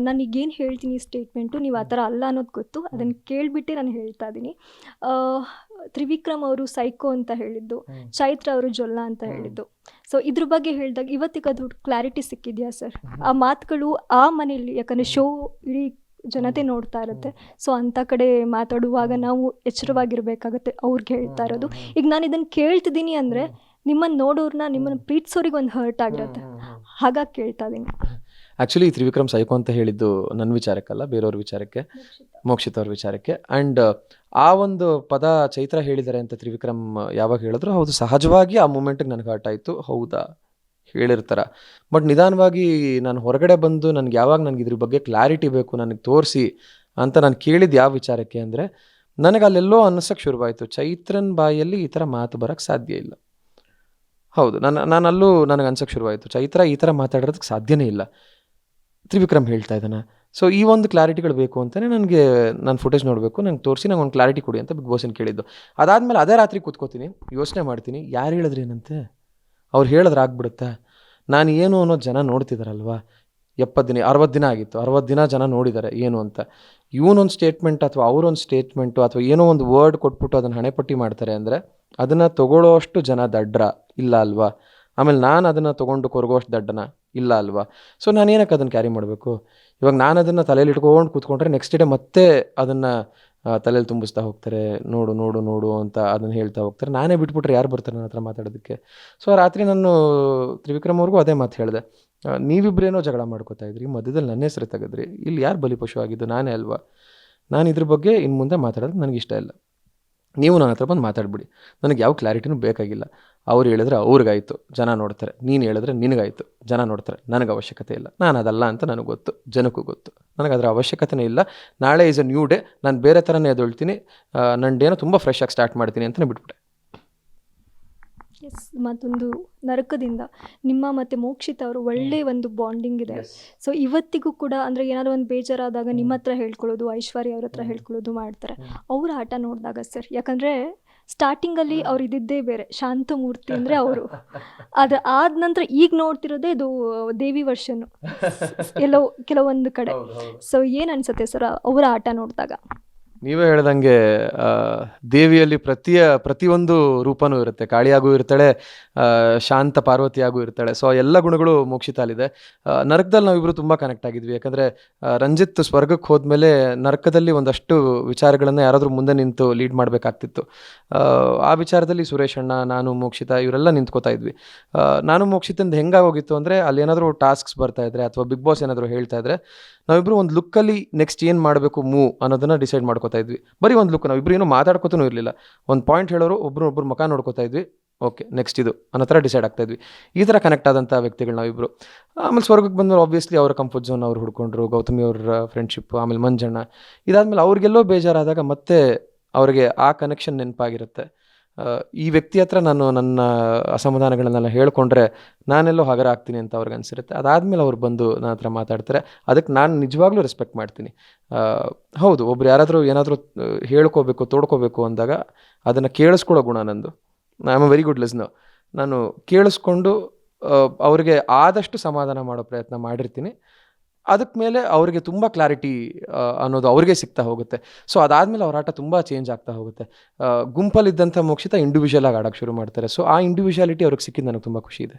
ನಾನೀಗೇನು ಹೇಳ್ತೀನಿ ಸ್ಟೇಟ್ಮೆಂಟು ನೀವು ಆ ಥರ ಅಲ್ಲ ಅನ್ನೋದು ಗೊತ್ತು. ಅದನ್ನು ಕೇಳಿಬಿಟ್ಟೆ ನಾನು ಹೇಳ್ತಾ ಇದ್ದೀನಿ. ತ್ರಿವಿಕ್ರಮ್ ಅವರು ಸೈಕೋ ಅಂತ ಹೇಳಿದ್ದು, ಚೈತ್ರ ಅವರು ಜೊಲ್ಲ ಅಂತ ಹೇಳಿದ್ದು. ಸೊ ಇದ್ರ ಬಗ್ಗೆ ಹೇಳಿದಾಗ ಇವತ್ತಿಗೆ ಅದು ಕ್ಲಾರಿಟಿ ಸಿಕ್ಕಿದೆಯಾ ಸರ್? ಆ ಮಾತುಗಳು ಆ ಮನೆಯಲ್ಲಿ, ಯಾಕಂದರೆ ಶೋ ಇಡೀ ಜನತೆ ನೋಡ್ತಾ ಇರುತ್ತೆ. ಸೊ ಅಂಥ ಕಡೆ ಮಾತಾಡುವಾಗ ನಾವು ಎಚ್ಚರವಾಗಿರ್ಬೇಕಾಗತ್ತೆ. ಅವ್ರಿಗೆ ಹೇಳ್ತಾ ಇರೋದು, ಈಗ ನಾನು ಇದನ್ನು ಕೇಳ್ತಿದ್ದೀನಿ ಅಂದರೆ ನಿಮ್ಮನ್ನು ನೋಡೋರ್ನ, ನಿಮ್ಮನ್ನು ಪ್ರೀತಿಸೋರಿಗೆ ಒಂದು ಹರ್ಟ್ ಆಗಿರುತ್ತೆ. ಹಾಗಾಗಿ ಕೇಳ್ತಾ ಇದ್ದೀನಿ. ಆ್ಯಕ್ಚುಲಿ ತ್ರಿವಿಕ್ರಮ್ ಸೈಕೋ ಅಂತ ಹೇಳಿದ್ದು ನನ್ನ ವಿಚಾರಕ್ಕಲ್ಲ, ಬೇರೆಯವ್ರ ವಿಚಾರಕ್ಕೆ, ಮೋಕ್ಷಿತ್ ಅವ್ರ ವಿಚಾರಕ್ಕೆ. ಆ್ಯಂಡ್ ಆ ಒಂದು ಪದ ಚೈತ್ರ ಹೇಳಿದ್ದಾರೆ ಅಂತ ತ್ರಿವಿಕ್ರಮ್ ಯಾವಾಗ ಹೇಳಿದ್ರು, ಹೌದು ಸಹಜವಾಗಿ ಆ ಮೂಮೆಂಟಿಗೆ ನನಗೆ ಹರ್ಟ್ ಆಯಿತು. ಹೌದಾ ಹೇಳಿರ್ತಾರ, ಬಟ್ ನಿಧಾನವಾಗಿ ನಾನು ಹೊರಗಡೆ ಬಂದು ನನಗೆ ಯಾವಾಗ ನನಗೆ ಇದ್ರ ಬಗ್ಗೆ ಕ್ಲಾರಿಟಿ ಬೇಕು, ನನಗೆ ತೋರಿಸಿ ಅಂತ ನಾನು ಕೇಳಿದ್ದು ಯಾವ ವಿಚಾರಕ್ಕೆ ಅಂದರೆ, ನನಗೆ ಅಲ್ಲೆಲ್ಲೋ ಅನ್ನಿಸೋಕ್ಕೆ ಶುರುವಾಯಿತು, ಚೈತ್ರನ್ ಬಾಯಲ್ಲಿ ಈ ಥರ ಮಾತು ಬರೋಕ್ಕೆ ಸಾಧ್ಯ ಇಲ್ಲ. ಹೌದು, ನಾನಲ್ಲೂ ನನಗೆ ಅನ್ಸೋಕ್ಕೆ ಶುರುವಾಯಿತು, ಚೈತ್ರ ಈ ಥರ ಮಾತಾಡೋದಕ್ಕೆ ಸಾಧ್ಯನೇ ಇಲ್ಲ. ತ್ರಿವಿಕ್ರಮ್ ಹೇಳ್ತಾ ಇದ್ದಾನೆ. ಸೊ ಈ ಒಂದು ಕ್ಲಾರಿಟಿಗಳು ಬೇಕು ಅಂತಲೇ ನನಗೆ ನಾನು ಫುಟೇಜ್ ನೋಡಬೇಕು, ನಂಗೆ ತೋರಿಸಿ ನಂಗೆ ಒಂದು ಕ್ಲಾರಿಟಿ ಕೊಡಿ ಅಂತ ಬಿಗ್ ಬಾಸಿನ ಕೇಳಿದ್ದು. ಅದಾದಮೇಲೆ ಅದೇ ರಾತ್ರಿ ಕೂತ್ಕೋತೀನಿ, ಯೋಚನೆ ಮಾಡ್ತೀನಿ, ಯಾರು ಹೇಳಿದ್ರಿ ಏನಂತೆ, ಅವ್ರು ಹೇಳಿದ್ರೆ ಆಗ್ಬಿಡುತ್ತಾ, ನಾನು ಏನು ಅನ್ನೋದು ಜನ ನೋಡ್ತಿದ್ದಾರಲ್ವ. 70 ದಿನ 60 ದಿನ ಆಗಿತ್ತು, 60 ದಿನ ಜನ ನೋಡಿದ್ದಾರೆ ಏನು ಅಂತ. ಇವನೊಂದು ಸ್ಟೇಟ್ಮೆಂಟ್ ಅಥವಾ ಅವರೊಂದು ಸ್ಟೇಟ್ಮೆಂಟು ಅಥವಾ ಏನೋ ಒಂದು ವರ್ಡ್ ಕೊಟ್ಬಿಟ್ಟು ಅದನ್ನು ಹಣೆಪಟ್ಟಿ ಮಾಡ್ತಾರೆ ಅಂದರೆ ಅದನ್ನು ತೊಗೊಳ್ಳೋ ಅಷ್ಟು ಜನ ದಡ್ರ ಇಲ್ಲ ಅಲ್ವಾ. ಆಮೇಲೆ ನಾನು ಅದನ್ನು ತೊಗೊಂಡು ಕೊರಗೋಷ್ಟು ದಡ್ಡನ ಇಲ್ಲ ಅಲ್ವಾ. ಸೊ ನಾನು ಏನಕ್ಕೆ ಅದನ್ನು ಕ್ಯಾರಿ ಮಾಡಬೇಕು? ಇವಾಗ ನಾನು ಅದನ್ನು ತಲೆಯಲ್ಲಿ ಇಟ್ಕೊಂಡು ಕೂತ್ಕೊಂಡ್ರೆ ನೆಕ್ಸ್ಟ್ ಡೇ ಮತ್ತೆ ಅದನ್ನು ತಲೆಯಲ್ಲಿ ತುಂಬಿಸ್ತಾ ಹೋಗ್ತಾರೆ, ನೋಡು ನೋಡು ನೋಡು ಅಂತ ಅದನ್ನು ಹೇಳ್ತಾ ಹೋಗ್ತಾರೆ. ನಾನೇ ಬಿಟ್ಬಿಟ್ರೆ ಯಾರು ಬರ್ತಾರೆ ನನ್ನ ಹತ್ರ ಮಾತಾಡೋದಕ್ಕೆ? ಸೊ ರಾತ್ರಿ ನಾನು ತ್ರಿವಿಕ್ರಮ್ ಅವ್ರಿಗೂ ಅದೇ ಮಾತು ಹೇಳಿದೆ, ನೀವಿಬ್ಬರೇನೋ ಜಗಳ ಮಾಡ್ಕೋತಾ ಇದ್ರಿ, ಮಧ್ಯದಲ್ಲಿ ನನ್ನ ಹೆಸರು ತೆಗೆದ್ರಿ, ಇಲ್ಲಿ ಯಾರು ಬಲಿಪಶು ಆಗಿದ್ದು? ನಾನೇ ಅಲ್ವಾ. ನಾನು ಇದ್ರ ಬಗ್ಗೆ ಇನ್ನು ಮುಂದೆ ಮಾತಾಡೋದು ನನಗೆ ಇಷ್ಟ ಇಲ್ಲ. ನೀವು ನನ್ನ ಹತ್ರ ಬಂದು ಮಾತಾಡ್ಬಿಡಿ, ನನಗೆ ಯಾವ ಕ್ಲಾರಿಟಿನೂ ಬೇಕಾಗಿಲ್ಲ. ಅವ್ರು ಹೇಳಿದ್ರೆ ಅವ್ರಿಗಾಯಿತು, ಜನ ನೋಡ್ತಾರೆ. ನೀನು ಹೇಳಿದ್ರೆ ನಿನಗಾಯಿತು, ಜನ ನೋಡ್ತಾರೆ. ನನಗೆ ಅವಶ್ಯಕತೆ ಇಲ್ಲ, ನಾನು ಅದಲ್ಲ ಅಂತ ನನಗೆ ಗೊತ್ತು, ಜನಕ್ಕೂ ಗೊತ್ತು. ನನಗೆ ಅದರ ಅವಶ್ಯಕತೆನೇ ಇಲ್ಲ. ನಾಳೆ ಈಸ್ ಅ ನ್ಯೂ ಡೇ, ನಾನು ಬೇರೆ ಥರನೇ ಎದ್ದೇಳ್ತೀನಿ, ನನ್ನ ಡೇನ ತುಂಬ ಫ್ರೆಶ್ ಆಗಿ ಸ್ಟಾರ್ಟ್ ಮಾಡ್ತೀನಿ ಅಂತಲೇ ಬಿಟ್ಬಿಟ್ಟೆ. ಎಸ್, ಮತ್ತೊಂದು ನರಕದಿಂದ ನಿಮ್ಮ ಮತ್ತು ಮೋಕ್ಷಿತ್ ಅವರು ಒಳ್ಳೆ ಒಂದು ಬಾಂಡಿಂಗ್ ಇದೆ. ಸೊ ಇವತ್ತಿಗೂ ಕೂಡ ಅಂದರೆ ಏನಾದರೂ ಒಂದು ಬೇಜಾರಾದಾಗ ನಿಮ್ಮ ಹತ್ರ ಹೇಳ್ಕೊಳ್ಳೋದು, ಐಶ್ವರ್ಯ ಅವ್ರ ಹತ್ರ ಹೇಳ್ಕೊಳ್ಳೋದು ಮಾಡ್ತಾರೆ. ಅವ್ರ ಆಟ ನೋಡಿದಾಗ ಸರ್, ಯಾಕಂದರೆ ಸ್ಟಾರ್ಟಿಂಗಲ್ಲಿ ಅವ್ರು ಇದ್ದಿದ್ದೇ ಬೇರೆ, ಶಾಂತಮೂರ್ತಿ ಅಂದರೆ ಅವರು. ಅದು ಆದ ನಂತರ ಈಗ ನೋಡ್ತಿರೋದೇ ಇದು ದೇವಿ ವರ್ಷನು ಎಲ್ಲೋ ಕೆಲವೊಂದು ಕಡೆ. ಸೊ ಏನು ಅನಿಸುತ್ತೆ ಸರ್ ಅವರ ಆಟ ನೋಡಿದಾಗ? ನೀವೇ ಹೇಳ್ದಂಗೆ ದೇವಿಯಲ್ಲಿ ಪ್ರತಿಯೊಂದು ರೂಪನೂ ಇರುತ್ತೆ. ಕಾಳಿಯಾಗೂ ಇರ್ತಾಳೆ, ಶಾಂತ ಪಾರ್ವತಿಯಾಗೂ ಇರ್ತಾಳೆ. ಸೊ ಎಲ್ಲ ಗುಣಗಳು ಮೋಕ್ಷಿತಲ್ಲಿದೆ. ನರಕದಲ್ಲಿ ನಾವಿಬ್ಬರು ತುಂಬ ಕನೆಕ್ಟ್ ಆಗಿದ್ವಿ. ಯಾಕಂದರೆ ರಂಜಿತ್ ಸ್ವರ್ಗಕ್ಕೆ ಹೋದ್ಮೇಲೆ ನರಕದಲ್ಲಿ ಒಂದಷ್ಟು ವಿಚಾರಗಳನ್ನು ಯಾರಾದರೂ ಮುಂದೆ ನಿಂತು ಲೀಡ್ ಮಾಡಬೇಕಾಗ್ತಿತ್ತು. ಆ ವಿಚಾರದಲ್ಲಿ ಸುರೇಶ್ ಅಣ್ಣ, ನಾನು, ಮೋಕ್ಷಿತ ಇವರೆಲ್ಲ ನಿಂತ್ಕೋತಾ ಇದ್ವಿ. ನಾನು ಮೋಕ್ಷಿತಂದು ಹೆಂಗಾಗೋಗಿತ್ತು ಅಂದರೆ, ಅಲ್ಲಿ ಏನಾದರೂ ಟಾಸ್ಕ್ಸ್ ಬರ್ತಾ ಇದ್ರೆ ಅಥವಾ ಬಿಗ್ ಬಾಸ್ ಏನಾದರೂ ಹೇಳ್ತಾ ಇದ್ರೆ ನಾವಿಬ್ಬರು ಒಂದು ಲುಕ್ಕಲ್ಲಿ ನೆಕ್ಸ್ಟ್ ಏನು ಮಾಡಬೇಕು ಮೂವ್ ಅನ್ನೋದನ್ನು ಡಿಸೈಡ್ ಮಾಡ್ಕೋತಾ ಇದ್ವಿ. ಬರೀ ಒಂದು ಲುಕ್, ನಾವಿಬ್ಬರು ಏನೂ ಮಾತಾಡ್ಕೋತೂ ಇರಲಿಲ್ಲ. ಒಂದು ಪಾಯಿಂಟ್ ಹೇಳೋರು ಒಬ್ಬರು ಮುಖ ನೋಡ್ಕೋತಾ ಇದ್ವಿ, ಓಕೆ ನೆಕ್ಸ್ಟ್ ಇದು ಅನ್ನೋ ಥರ ಡಿಸೈಡ್ ಆಗ್ತಾ ಇದ್ವಿ. ಈ ಥರ ಕನೆಕ್ಟ್ ಆದಂಥ ವ್ಯಕ್ತಿಗಳು ನಾವಿಬ್ಬರು. ಆಮೇಲೆ ಸ್ವರ್ಗಕ್ಕೆ ಬಂದಮೇಲೆ ಆಬ್ವಿಯಸ್ಲಿ ಅವರ ಕಂಫರ್ಟ್ ಝೋನ್ ಅವ್ರು ಹುಡ್ಕೊಂಡ್ರು, ಗೌತಮಿ ಅವ್ರ ಫ್ರೆಂಡ್ಶಿಪ್, ಆಮೇಲೆ ಮಂಜಣ್ಣ. ಇದಾದಮೇಲೆ ಅವ್ರಿಗೆಲ್ಲೋ ಬೇಜಾರಾದಾಗ ಮತ್ತೆ ಅವರಿಗೆ ಆ ಕನೆಕ್ಷನ್ ನೆನಪಾಗಿರುತ್ತೆ. ಈ ವ್ಯಕ್ತಿ ಹತ್ರ ನಾನು ನನ್ನ ಅಸಮಾಧಾನಗಳನ್ನೆಲ್ಲ ಹೇಳ್ಕೊಂಡ್ರೆ ನಾನೆಲ್ಲೋ ಹಗರ ಆಗ್ತೀನಿ ಅಂತ ಅವ್ರಿಗೆ ಅನಿಸಿರುತ್ತೆ. ಅದಾದಮೇಲೆ ಅವ್ರು ಬಂದು ನನ್ನ ಹತ್ರ ಮಾತಾಡ್ತಾರೆ. ಅದಕ್ಕೆ ನಾನು ನಿಜವಾಗ್ಲೂ ರೆಸ್ಪೆಕ್ಟ್ ಮಾಡ್ತೀನಿ. ಹೌದು, ಒಬ್ರು ಯಾರಾದರೂ ಏನಾದರೂ ಹೇಳ್ಕೋಬೇಕು, ತೋಡ್ಕೋಬೇಕು ಅಂದಾಗ ಅದನ್ನು ಕೇಳಿಸ್ಕೊಳ್ಳೋ ಗುಣ ನಂದು. I am a very good listener. ನಾನು ಕೇಳಿಸ್ಕೊಂಡು ಅವ್ರಿಗೆ ಆದಷ್ಟು ಸಮಾಧಾನ ಮಾಡೋ ಪ್ರಯತ್ನ ಮಾಡಿರ್ತೀನಿ. ಅದಕ್ಕೆ ಮೇಲೆ ಅವರಿಗೆ ತುಂಬ ಕ್ಲಾರಿಟಿ ಅನ್ನೋದು ಅವ್ರಿಗೆ ಸಿಗ್ತಾ ಹೋಗುತ್ತೆ. ಸೊ ಅದಾದಮೇಲೆ ಅವ್ರ ಆಟ ತುಂಬ ಚೇಂಜ್ ಆಗ್ತಾ ಹೋಗುತ್ತೆ. ಗುಂಪಲ್ಲಿದ್ದಂಥ ಮೋಕ್ಷಿತ ಇಂಡಿವಿಜುವಲ್ ಆಗಿ ಆಡೋಕ್ಕೆ ಶುರು ಮಾಡ್ತಾರೆ. ಸೊ ಆ ಇಂಡಿವಿಜುವಾಲಿಟಿ ಅವ್ರಿಗೆ ಸಿಕ್ಕಿದ್ದು ನನಗೆ ತುಂಬ ಖುಷಿ ಇದೆ.